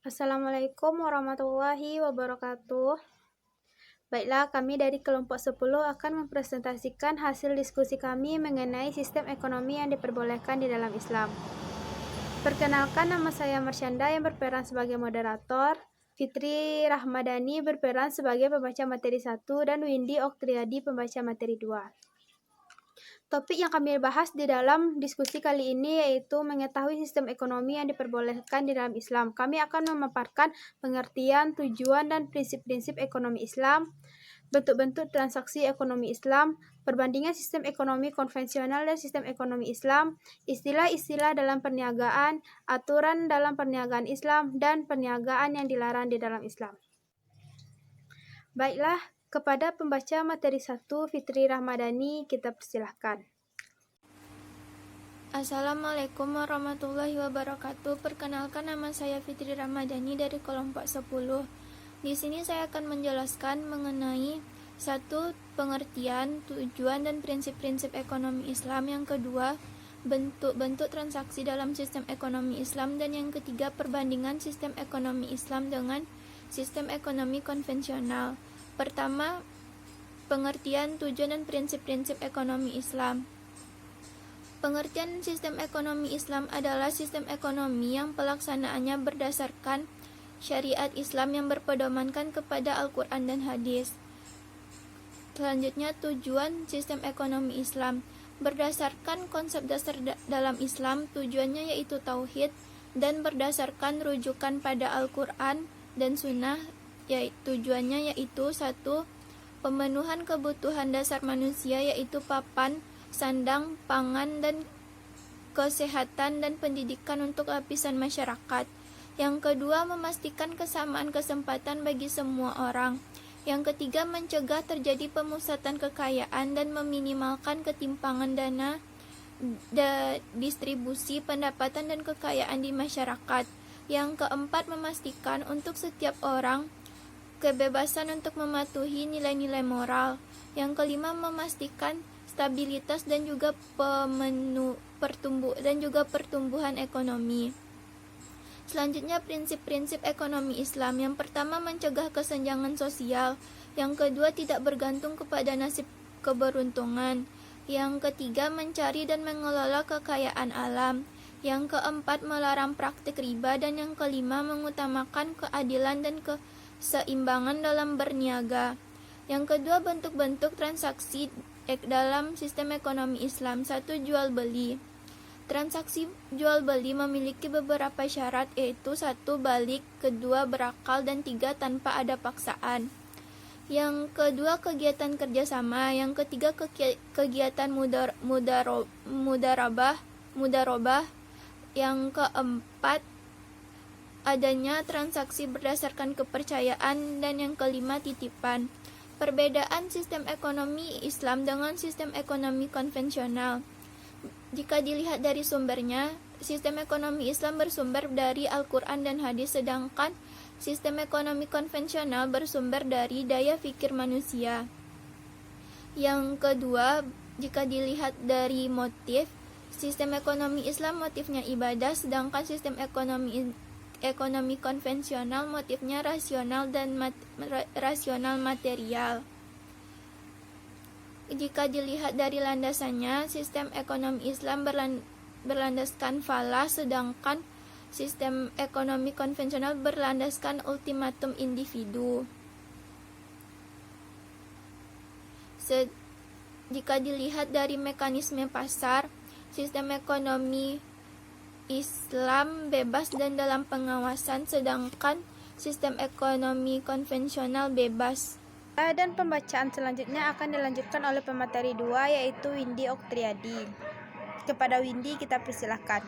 Assalamualaikum warahmatullahi wabarakatuh. Baiklah, kami dari kelompok 10 akan mempresentasikan hasil diskusi kami mengenai sistem ekonomi yang diperbolehkan di dalam Islam. Perkenalkan, nama saya Marsyanda yang berperan sebagai moderator, Fitri Rahmadani berperan sebagai pembaca materi 1, dan Windy Oktriadi pembaca materi 2. Topik yang kami bahas di dalam diskusi kali ini yaitu mengetahui sistem ekonomi yang diperbolehkan di dalam Islam. Kami akan memaparkan pengertian, tujuan, dan prinsip-prinsip ekonomi Islam, bentuk-bentuk transaksi ekonomi Islam, perbandingan sistem ekonomi konvensional dan sistem ekonomi Islam, istilah-istilah dalam perniagaan, aturan dalam perniagaan Islam, dan perniagaan yang dilarang di dalam Islam. Baiklah, kepada pembaca materi 1, Fitri Rahmadani, kita persilahkan. Assalamualaikum warahmatullahi wabarakatuh. Perkenalkan, nama saya Fitri Rahmadani dari kelompok 10. Di sini saya akan menjelaskan mengenai 1. Pengertian, tujuan, dan prinsip-prinsip ekonomi Islam. Yang kedua, bentuk-bentuk transaksi dalam sistem ekonomi Islam. Dan yang ketiga, perbandingan sistem ekonomi Islam dengan sistem ekonomi konvensional. Pertama, pengertian, tujuan, dan prinsip-prinsip ekonomi Islam. Pengertian sistem ekonomi Islam adalah sistem ekonomi yang pelaksanaannya berdasarkan syariat Islam yang berpedomankan kepada Al-Quran dan Hadis. Selanjutnya, tujuan sistem ekonomi Islam. Berdasarkan konsep dasar dalam Islam, tujuannya yaitu tauhid dan berdasarkan rujukan pada Al-Quran dan Sunnah, tujuannya yaitu 1. Pemenuhan kebutuhan dasar manusia yaitu papan, sandang, pangan, dan kesehatan dan pendidikan untuk lapisan masyarakat. Yang kedua, memastikan kesamaan kesempatan bagi semua orang. Yang ketiga, mencegah terjadi pemusatan kekayaan dan meminimalkan ketimpangan dana, distribusi pendapatan dan kekayaan di masyarakat. Yang keempat, memastikan untuk setiap orang kebebasan untuk mematuhi nilai-nilai moral. Yang kelima, memastikan stabilitas dan juga pertumbuhan ekonomi. Selanjutnya, prinsip-prinsip ekonomi Islam. Yang pertama, mencegah kesenjangan sosial. Yang kedua, tidak bergantung kepada nasib keberuntungan. Yang ketiga, mencari dan mengelola kekayaan alam. Yang keempat, melarang praktik riba. Dan yang kelima, mengutamakan keadilan dan keseimbangan dalam berniaga. Yang kedua, bentuk-bentuk transaksi dalam sistem ekonomi Islam. 1. Jual beli. Transaksi jual beli memiliki beberapa syarat, yaitu 1. Balik, 2. Berakal, dan 3. Tanpa ada paksaan. Yang kedua, kegiatan kerjasama. Yang ketiga, kegiatan mudarobah. Yang keempat, adanya transaksi berdasarkan kepercayaan. Dan yang kelima, titipan. Perbedaan sistem ekonomi Islam dengan sistem ekonomi konvensional. Jika dilihat dari sumbernya, sistem ekonomi Islam bersumber dari Al-Quran dan Hadis, sedangkan sistem ekonomi konvensional bersumber dari daya pikir manusia. Yang kedua, jika dilihat dari motif, sistem ekonomi Islam motifnya ibadah, sedangkan sistem ekonomi konvensional motifnya rasional dan rasional material. Jika dilihat dari landasannya, sistem ekonomi Islam berlandaskan falah, sedangkan sistem ekonomi konvensional berlandaskan ultimatum individu. Jika dilihat dari mekanisme pasar, sistem ekonomi Islam bebas dan dalam pengawasan, sedangkan sistem ekonomi konvensional bebas. Dan pembacaan selanjutnya akan dilanjutkan oleh pemateri 2 yaitu Windy Oktriadi. Kepada Windy kita persilahkan.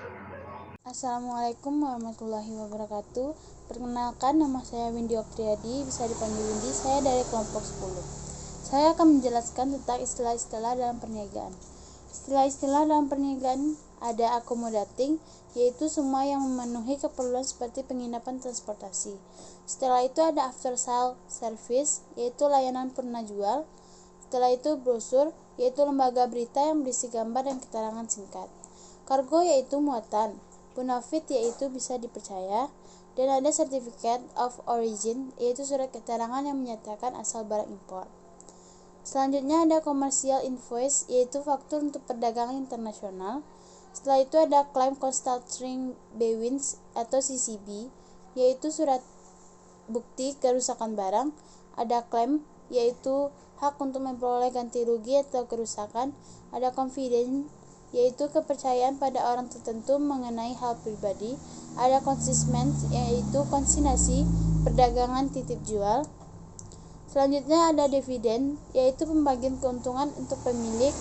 Assalamualaikum warahmatullahi wabarakatuh. Perkenalkan, nama saya Windy Oktriadi, bisa dipanggil Windy. Saya dari kelompok 10. Saya akan menjelaskan tentang istilah-istilah dalam perniagaan. Istilah-istilah dalam perniagaan ada accommodating, yaitu semua yang memenuhi keperluan seperti penginapan, transportasi. Setelah itu ada after sale service, yaitu layanan purna jual. Setelah itu brosur, yaitu lembaga berita yang berisi gambar dan keterangan singkat. Kargo, yaitu muatan. Bonafide, yaitu bisa dipercaya. Dan ada Certificate of Origin, yaitu surat keterangan yang menyatakan asal barang impor. Selanjutnya ada Commercial Invoice, yaitu faktur untuk perdagangan internasional. Setelah itu ada Claim Constating Bewins atau CCB, yaitu surat bukti kerusakan barang. Ada Claim, yaitu hak untuk memperoleh ganti rugi atau kerusakan. Ada Confidence, yaitu kepercayaan pada orang tertentu mengenai hal pribadi. Ada Consignment, yaitu konsignasi perdagangan titip jual. Selanjutnya ada Dividend, yaitu pembagian keuntungan untuk pemilik.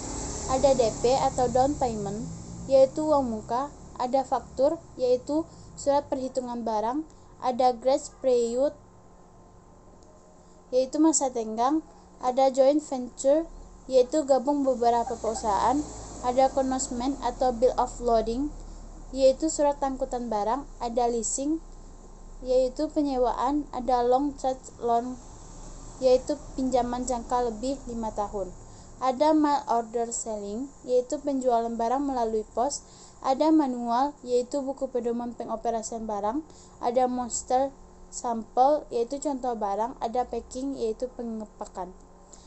Ada DP atau Down Payment, yaitu uang muka. Ada Faktur, yaitu surat perhitungan barang. Ada Grace Period, yaitu masa tenggang. Ada Joint Venture, yaitu gabung beberapa perusahaan. Ada Consignment atau Bill of Loading, yaitu surat angkutan barang. Ada Leasing, yaitu penyewaan. Ada Long Term Loan, yaitu pinjaman jangka lebih 5 tahun. Ada Mail Order Selling, yaitu penjualan barang melalui pos. Ada Manual, yaitu buku pedoman pengoperasian barang. Ada Monster Sample, yaitu contoh barang. Ada Packing, yaitu pengepakan.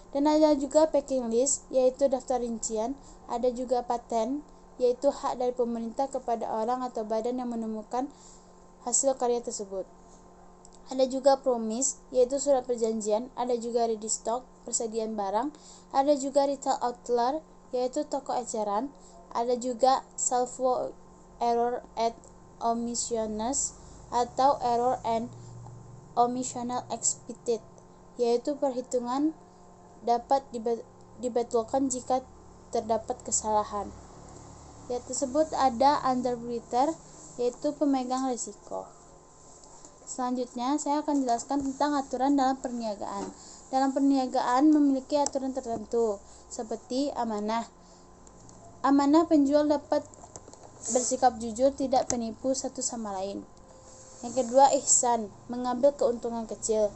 Dan ada juga Packing List, yaitu daftar rincian. Ada juga Patent, yaitu hak dari pemerintah kepada orang atau badan yang menemukan hasil karya tersebut. Ada juga Promise, yaitu surat perjanjian. Ada juga Ready Stock, persediaan barang. Ada juga Retail Outlet, yaitu toko eceran. Ada juga Salvo Error and Omissions atau Error and Omissional Expected, yaitu perhitungan dapat dibetulkan jika terdapat kesalahan. Yang tersebut ada Underwriter, yaitu pemegang risiko. Selanjutnya, saya akan jelaskan tentang aturan dalam perniagaan. Dalam perniagaan memiliki aturan tertentu, seperti amanah. Amanah penjual dapat bersikap jujur, tidak penipu satu sama lain. Yang kedua, ihsan, mengambil keuntungan kecil.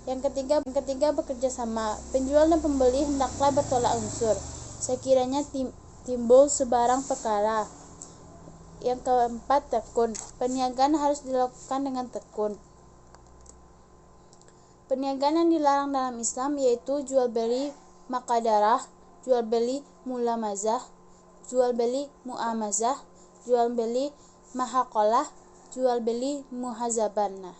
Yang ketiga bekerja sama. Penjual dan pembeli hendaklah bertolak unsur, sekiranya timbul sebarang perkara. Yang keempat, tekun. Perniagaan harus dilakukan dengan tekun. Perniagaan yang dilarang dalam Islam yaitu jual beli makadarah, jual beli mulamazah, jual beli muamazah, jual beli mahaqalah, jual beli muhazabanah.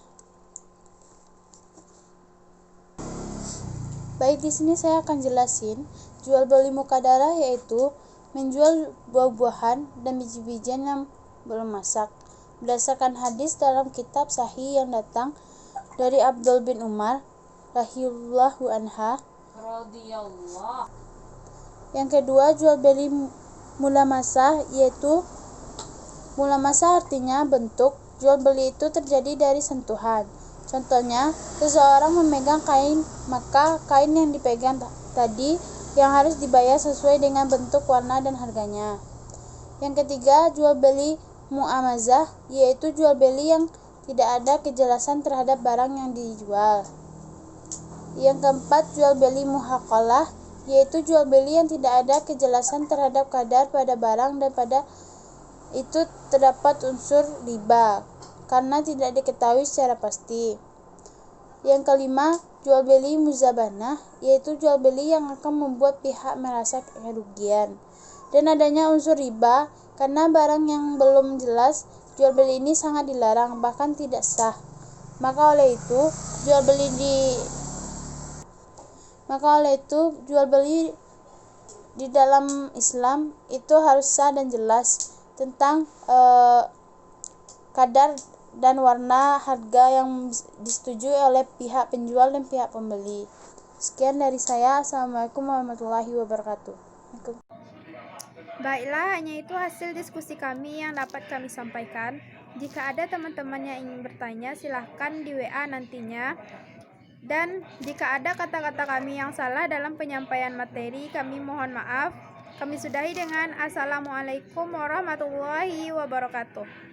Baik, di sini saya akan jelasin jual beli mukadarah, yaitu menjual buah-buahan dan biji-bijian yang belum masak. Berdasarkan hadis dalam kitab Sahih yang datang dari Abdul bin Umar radhiyallahu anha. Yang kedua, jual beli mulamasah, yaitu mulamasah artinya bentuk. Jual beli itu terjadi dari sentuhan. Contohnya, seseorang memegang kain, maka kain yang dipegang tadi yang harus dibayar sesuai dengan bentuk, warna, dan harganya. Yang ketiga, jual beli muamazah, yaitu jual beli yang tidak ada kejelasan terhadap barang yang dijual. Yang keempat, jual beli muhaqalah, yaitu jual beli yang tidak ada kejelasan terhadap kadar pada barang dan pada itu terdapat unsur riba karena tidak diketahui secara pasti. Yang kelima, jual beli muzabanah, yaitu jual beli yang akan membuat pihak merasa kerugian dan adanya unsur riba karena barang yang belum jelas. Jual beli ini sangat dilarang, bahkan tidak sah. Maka oleh itu jual beli di dalam Islam itu harus sah dan jelas tentang kadar dan warna, harga yang disetujui oleh pihak penjual dan pihak pembeli. Sekian dari saya. Assalamualaikum warahmatullahi wabarakatuh. Baiklah, hanya itu hasil diskusi kami yang dapat kami sampaikan. Jika ada teman-teman yang ingin bertanya, silahkan di WA nantinya. Dan jika ada kata-kata kami yang salah dalam penyampaian materi, kami mohon maaf. Kami sudahi dengan Assalamualaikum warahmatullahi wabarakatuh.